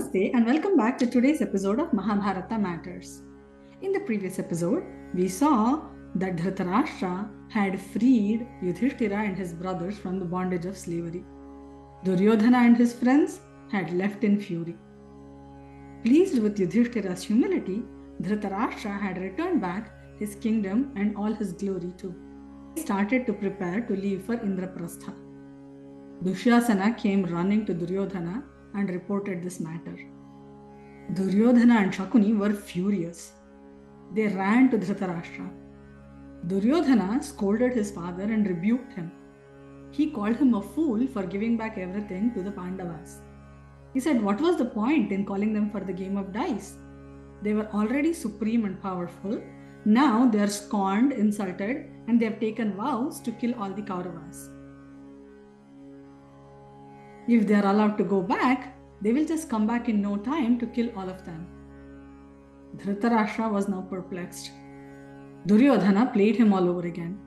Namaste and welcome back to today's episode of Mahabharata Matters. In the previous episode, we saw that Dhritarashtra had freed Yudhishthira and his brothers from the bondage of slavery. Duryodhana and his friends had left in fury. Pleased with Yudhishthira's humility, Dhritarashtra had returned back his kingdom and all his glory too. He started to prepare to leave for Indraprastha. Dushyasana came running to Duryodhana and reported this matter. Duryodhana and Shakuni were furious. They ran to Dhritarashtra. Duryodhana scolded his father and rebuked him. He called him a fool for giving back everything to the Pandavas. He said, what was the point in calling them for the game of dice? They were already supreme and powerful. Now they are scorned, insulted, and they have taken vows to kill all the Kauravas. If they are allowed to go back, they will just come back in no time to kill all of them. Dhritarashtra was now perplexed. Duryodhana played him all over again.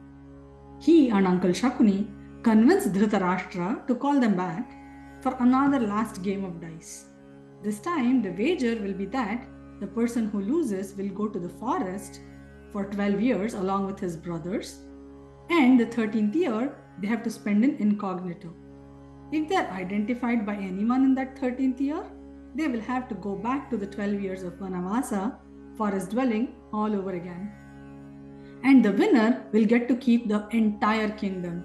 He and Uncle Shakuni convinced Dhritarashtra to call them back for another last game of dice. This time, the wager will be that the person who loses will go to the forest for 12 years along with his brothers, and the 13th year they have to spend in incognito. If they are identified by anyone in that 13th year, they will have to go back to the 12 years of Vanavasa, forest dwelling, all over again. And the winner will get to keep the entire kingdom.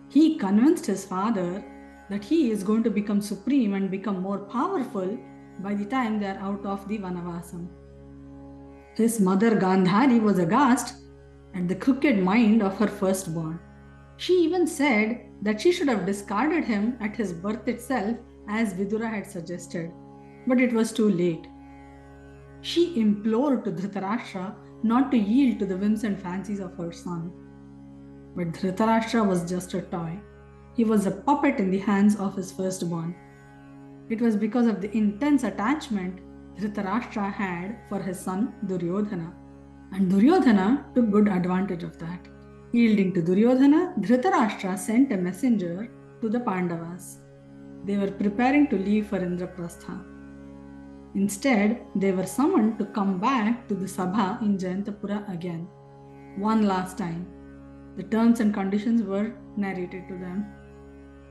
He convinced his father that he is going to become supreme and become more powerful by the time they are out of the Vanavasam. His mother Gandhari was aghast at the crooked mind of her firstborn. She even said that she should have discarded him at his birth itself, as Vidura had suggested, but it was too late. She implored to Dhritarashtra not to yield to the whims and fancies of her son. But Dhritarashtra was just a toy. He was a puppet in the hands of his firstborn. It was because of the intense attachment Dhritarashtra had for his son Duryodhana, and Duryodhana took good advantage of that. Yielding to Duryodhana, Dhritarashtra sent a messenger to the Pandavas. They were preparing to leave for Indraprastha. Instead, they were summoned to come back to the Sabha in Jayantapura again, one last time. The terms and conditions were narrated to them.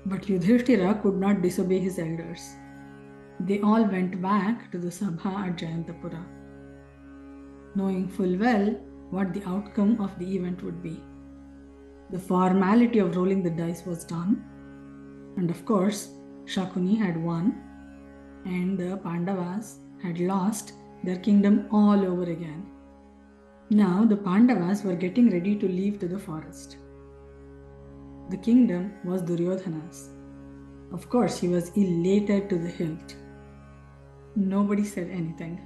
But Yudhishthira could not disobey his elders. They all went back to the Sabha at Jayantapura, knowing full well what the outcome of the event would be. The formality of rolling the dice was done, and of course, Shakuni had won, and the Pandavas had lost their kingdom all over again. Now the Pandavas were getting ready to leave to the forest. The kingdom was Duryodhana's. Of course, he was elated to the hilt. Nobody said anything.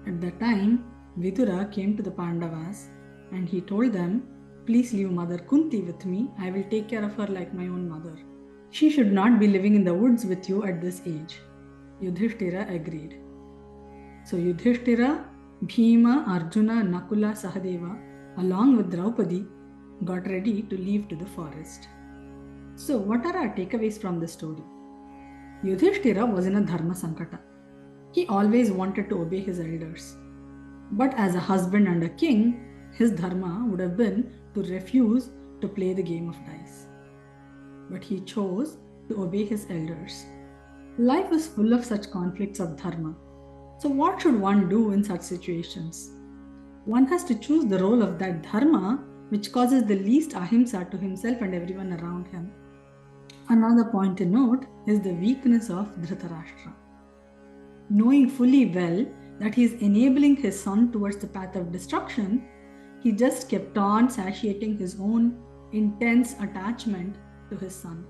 At that time, Vidura came to the Pandavas and he told them, please leave Mother Kunti with me. I will take care of her like my own mother. She should not be living in the woods with you at this age. Yudhishthira agreed. So Yudhishthira, Bhima, Arjuna, Nakula, Sahadeva, along with Draupadi, got ready to leave to the forest. So what are our takeaways from the story? Yudhishthira was in a dharma sankata. He always wanted to obey his elders. But as a husband and a king, his dharma would have been to refuse to play the game of dice. But he chose to obey his elders. Life is full of such conflicts of dharma. So what should one do in such situations? One has to choose the role of that dharma which causes the least ahimsa to himself and everyone around him. Another point to note is the weakness of Dhritarashtra. Knowing fully well that he is enabling his son towards the path of destruction, he just kept on satiating his own intense attachment to his son.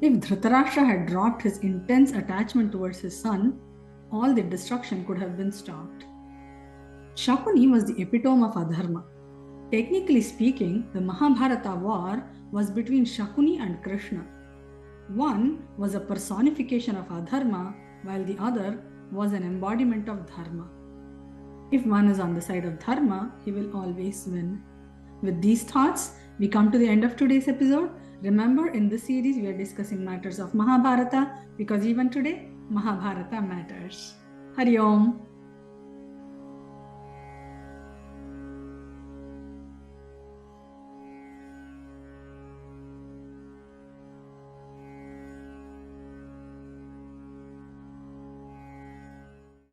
If Dhritarashtra had dropped his intense attachment towards his son, all the destruction could have been stopped. Shakuni was the epitome of adharma. Technically speaking, the Mahabharata war was between Shakuni and Krishna. One was a personification of adharma, while the other was an embodiment of dharma. If one is on the side of dharma, he will always win. With these thoughts, we come to the end of today's episode. Remember, in this series, we are discussing matters of Mahabharata because even today, Mahabharata matters. Hari Om.